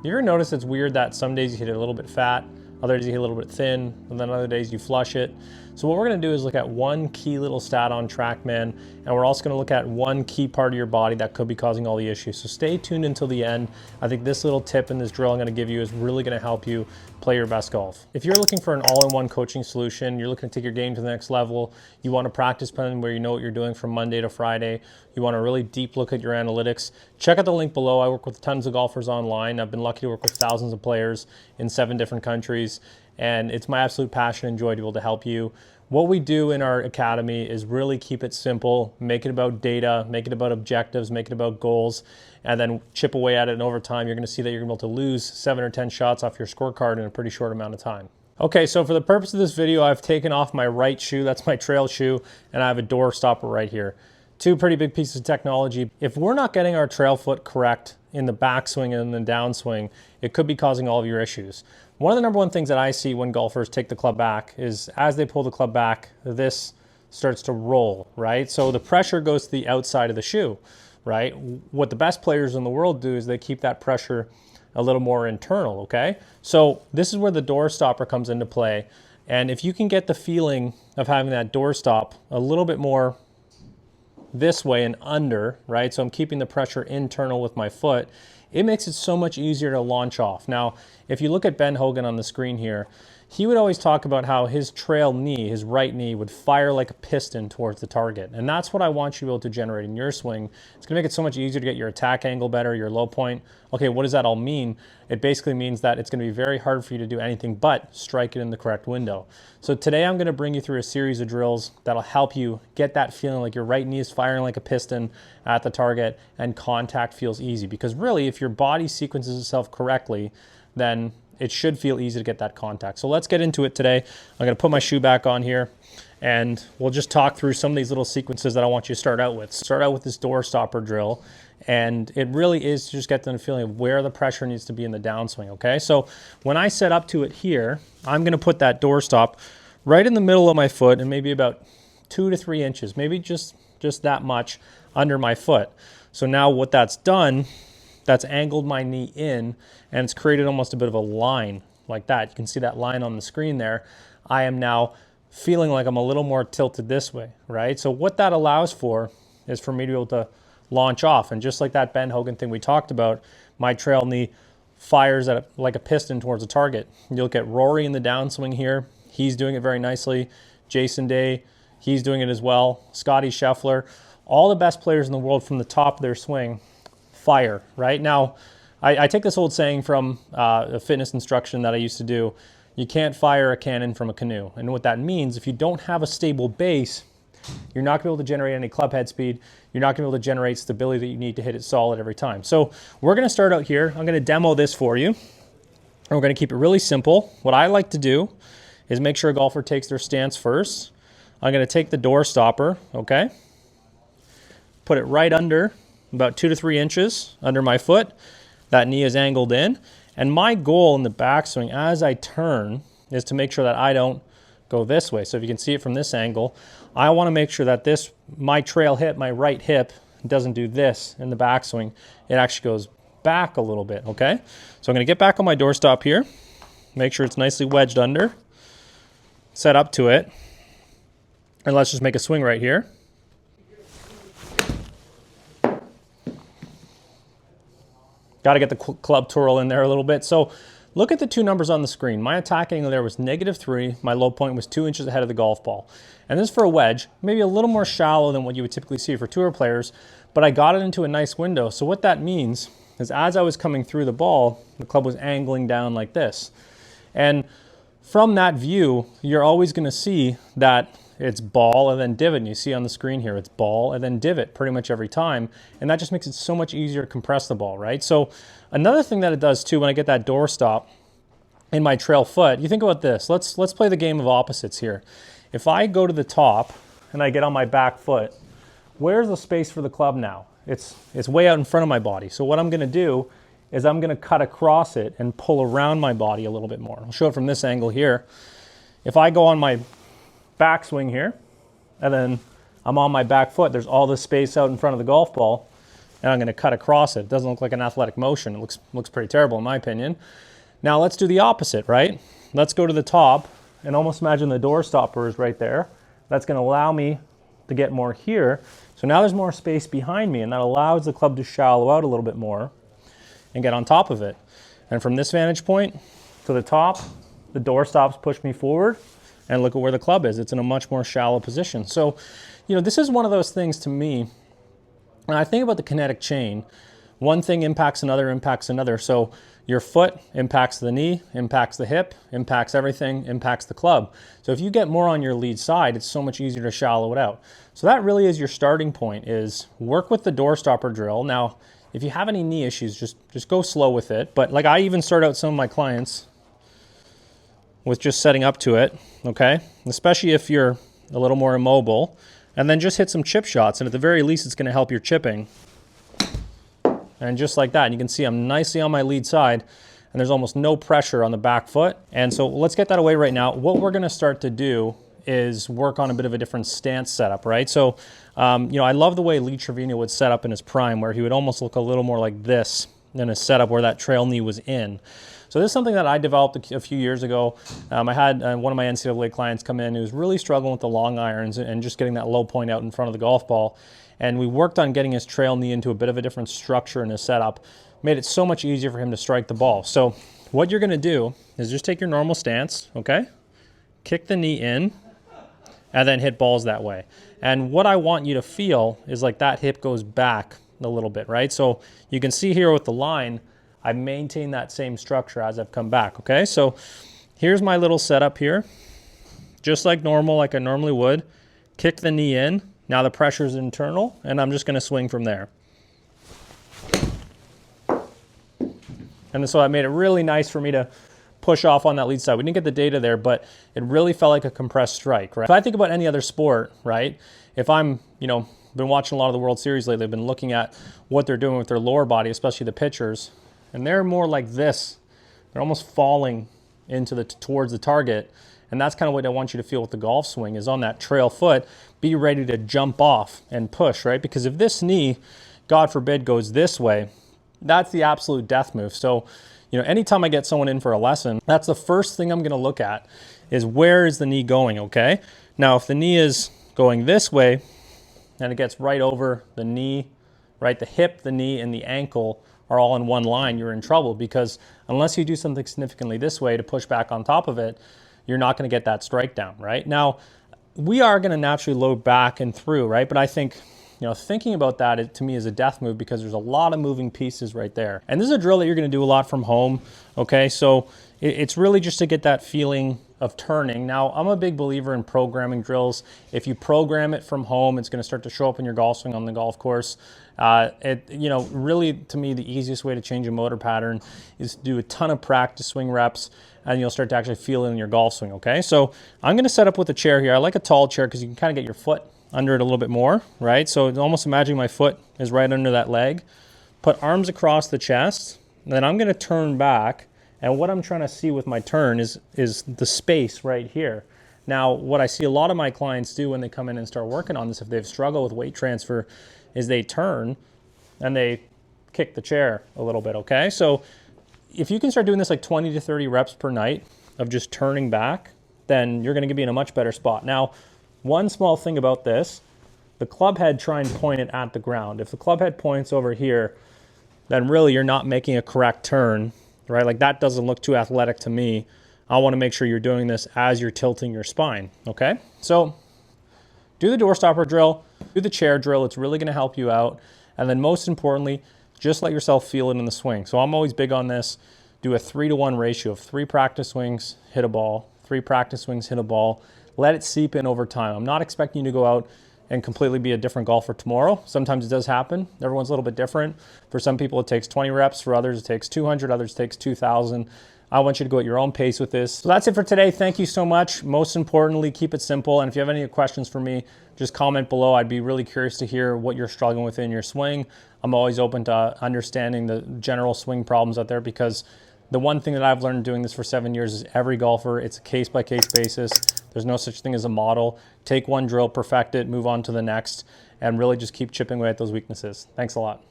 You're gonna notice it's weird that some days you hit it a little bit fat, other days you hit it a little bit thin, and then other days you flush it. So what we're gonna do is look at one key little stat on TrackMan, and we're also gonna look at one key part of your body that could be causing all the issues. So stay tuned until the end. I think this little tip and this drill I'm gonna give you is really gonna help you play your best golf. If you're looking for an all-in-one coaching solution, you're looking to take your game to the next level, you wanna practice plan where you know what you're doing from Monday to Friday, you want a really deep look at your analytics, check out the link below. I work with tons of golfers online. I've been lucky to work with thousands of players in 7 different countries, and it's my absolute passion and joy to be able to help you. What we do in our academy is really keep it simple, make it about data, make it about objectives, make it about goals, and then chip away at it. And over time, you're gonna see that you're gonna be able to lose 7 or 10 shots off your scorecard in a pretty short amount of time. Okay, so for the purpose of this video, I've taken off my right shoe, that's my trail shoe, and I have a door stopper right here. 2 pretty big pieces of technology. If we're not getting our trail foot correct in the backswing and the downswing, it could be causing all of your issues. One of the number one things that I see when golfers take the club back is as they pull the club back, this starts to roll, right? So the pressure goes to the outside of the shoe, right? What the best players in the world do is they keep that pressure a little more internal, okay? So this is where the door stopper comes into play. And if you can get the feeling of having that door stop a little bit more this way and under, right? So I'm keeping the pressure internal with my foot. It makes it so much easier to launch off. Now, if you look at Ben Hogan on the screen here, he would always talk about how his trail knee, his right knee, would fire like a piston towards the target. And that's what I want you to be able to generate in your swing. It's gonna make it so much easier to get your attack angle better, your low point. Okay, what does that all mean? It basically means that it's gonna be very hard for you to do anything but strike it in the correct window. So today I'm gonna bring you through a series of drills that'll help you get that feeling like your right knee is firing like a piston at the target and contact feels easy. Because really, if your body sequences itself correctly, then it should feel easy to get that contact. So let's get into it today. I'm gonna put my shoe back on here and we'll just talk through some of these little sequences that I want you to start out with. Start out with this door stopper drill. And it really is to just get the feeling of where the pressure needs to be in the downswing, okay? So when I set up to it here, I'm gonna put that door stop right in the middle of my foot and maybe about 2 to 3 inches, maybe just that much under my foot. So now what that's done, that's angled my knee in and it's created almost a bit of a line like that. You can see that line on the screen there. I am now feeling like I'm a little more tilted this way, right? So what that allows for is for me to be able to launch off. And just like that Ben Hogan thing we talked about, my trail knee fires at like a piston towards the target. You look at Rory in the downswing here. He's doing it very nicely. Jason Day, he's doing it as well. Scotty Scheffler, all the best players in the world from the top of their swing fire, right? Now, I take this old saying from a fitness instruction that I used to do. You can't fire a cannon from a canoe. And what that means, if you don't have a stable base, you're not gonna be able to generate any club head speed. You're not gonna be able to generate stability that you need to hit it solid every time. So we're gonna start out here. I'm gonna demo this for you. And we're gonna keep it really simple. What I like to do is make sure a golfer takes their stance first. I'm gonna take the door stopper, okay? Put it right under, about 2 to 3 inches under my foot. That knee is angled in. And my goal in the backswing as I turn is to make sure that I don't go this way. So if you can see it from this angle, I want to make sure that my trail hip, my right hip, doesn't do this in the backswing. It actually goes back a little bit, okay? So I'm going to get back on my doorstop here, make sure it's nicely wedged under, set up to it, and let's just make a swing right here. Got to get the club twirl in there a little bit. So look at the 2 numbers on the screen. My attack angle there was -3. My low point was 2 inches ahead of the golf ball. And this is for a wedge, maybe a little more shallow than what you would typically see for tour players, but I got it into a nice window. So what that means is as I was coming through the ball, the club was angling down like this. And from that view, you're always going to see that it's ball and then divot. And you see on the screen here, it's ball and then divot pretty much every time. And that just makes it so much easier to compress the ball, right? So another thing that it does too, when I get that door stop in my trail foot, you think about this. Let's play the game of opposites here. If I go to the top and I get on my back foot, where's the space for the club now? It's way out in front of my body. So what I'm gonna do is I'm gonna cut across it and pull around my body a little bit more. I'll show it from this angle here. If I go on my backswing here, and then I'm on my back foot, there's all this space out in front of the golf ball, and I'm going to cut across it. It doesn't look like an athletic motion. It looks pretty terrible in my opinion. Now let's do the opposite, right? Let's go to the top and almost imagine the door stopper is right there. That's going to allow me to get more here. So now there's more space behind me, and that allows the club to shallow out a little bit more and get on top of it. And from this vantage point to the top, the door stops push me forward, and look at where the club is. It's in a much more shallow position. So, this is one of those things to me, when I think about the kinetic chain, one thing impacts another. So your foot impacts the knee, impacts the hip, impacts everything, impacts the club. So if you get more on your lead side, it's so much easier to shallow it out. So that really is your starting point, is work with the door stopper drill. Now, if you have any knee issues, just go slow with it. But like I even start out some of my clients with just setting up to it, okay? Especially if you're a little more immobile, and then just hit some chip shots. And at the very least, it's gonna help your chipping. And just like that, and you can see I'm nicely on my lead side, and there's almost no pressure on the back foot. And so let's get that away right now. What we're gonna start to do is work on a bit of a different stance setup, right? So, I love the way Lee Trevino would set up in his prime, where he would almost look a little more like this than a setup where that trail knee was in. So this is something that I developed a few years ago. I had one of my NCAA clients come in who was really struggling with the long irons and just getting that low point out in front of the golf ball. And we worked on getting his trail knee into a bit of a different structure in his setup, made it so much easier for him to strike the ball. So what you're gonna do is just take your normal stance, okay? Kick the knee in, and then hit balls that way. And what I want you to feel is like that hip goes back a little bit, right? So you can see here with the line, I maintain that same structure as I've come back, okay? So here's my little setup here. Just like normal, like I normally would. Kick the knee in. Now the pressure's internal, and I'm just gonna swing from there. And so that made it really nice for me to push off on that lead side. We didn't get the data there, but it really felt like a compressed strike, right? If I think about any other sport, right? If I'm, been watching a lot of the World Series lately, I've been looking at what they're doing with their lower body, especially the pitchers, and they're more like this. They're almost falling towards the target. And that's kind of what I want you to feel with the golf swing, is on that trail foot, be ready to jump off and push, right? Because if this knee, God forbid, goes this way, that's the absolute death move. So, anytime I get someone in for a lesson, that's the first thing I'm gonna look at, is where is the knee going, okay? Now, if the knee is going this way, and it gets right over the knee, right? The hip, the knee, and the ankle are all in one line, you're in trouble, because unless you do something significantly this way to push back on top of it, you're not going to get that strike down, right? Now, we are going to naturally load back and through, right? But I think, thinking about that, to me, is a death move, because there's a lot of moving pieces right there. And this is a drill that you're going to do a lot from home, okay? So it's really just to get that feeling of turning. Now, I'm a big believer in programming drills. If you program it from home, it's going to start to show up in your golf swing on the golf course. Really, to me, the easiest way to change a motor pattern is to do a ton of practice swing reps, and you'll start to actually feel it in your golf swing, okay? So I'm gonna set up with a chair here. I like a tall chair because you can kind of get your foot under it a little bit more, right? So almost imagine my foot is right under that leg. Put arms across the chest, and then I'm gonna turn back, and what I'm trying to see with my turn is the space right here. Now, what I see a lot of my clients do when they come in and start working on this, if they've struggled with weight transfer, is they turn and they kick the chair a little bit, okay? So if you can start doing this like 20 to 30 reps per night of just turning back, then you're gonna be in a much better spot. Now, one small thing about this, the club head, try and point it at the ground. If the club head points over here, then really you're not making a correct turn, right? Like that doesn't look too athletic to me. I wanna make sure you're doing this as you're tilting your spine, okay? So do the door stopper drill, do the chair drill. It's really gonna help you out. And then most importantly, just let yourself feel it in the swing. So I'm always big on this. Do a 3-to-1 ratio of 3 practice swings, hit a ball, 3 practice swings, hit a ball. Let it seep in over time. I'm not expecting you to go out and completely be a different golfer tomorrow. Sometimes it does happen. Everyone's a little bit different. For some people, it takes 20 reps. For others, it takes 200. Others, it takes 2,000. I want you to go at your own pace with this. So that's it for today. Thank you so much. Most importantly, keep it simple. And if you have any questions for me, just comment below. I'd be really curious to hear what you're struggling with in your swing. I'm always open to understanding the general swing problems out there, because the one thing that I've learned doing this for 7 years is every golfer, it's a case-by-case basis. There's no such thing as a model. Take one drill, perfect it, move on to the next, and really just keep chipping away at those weaknesses. Thanks a lot.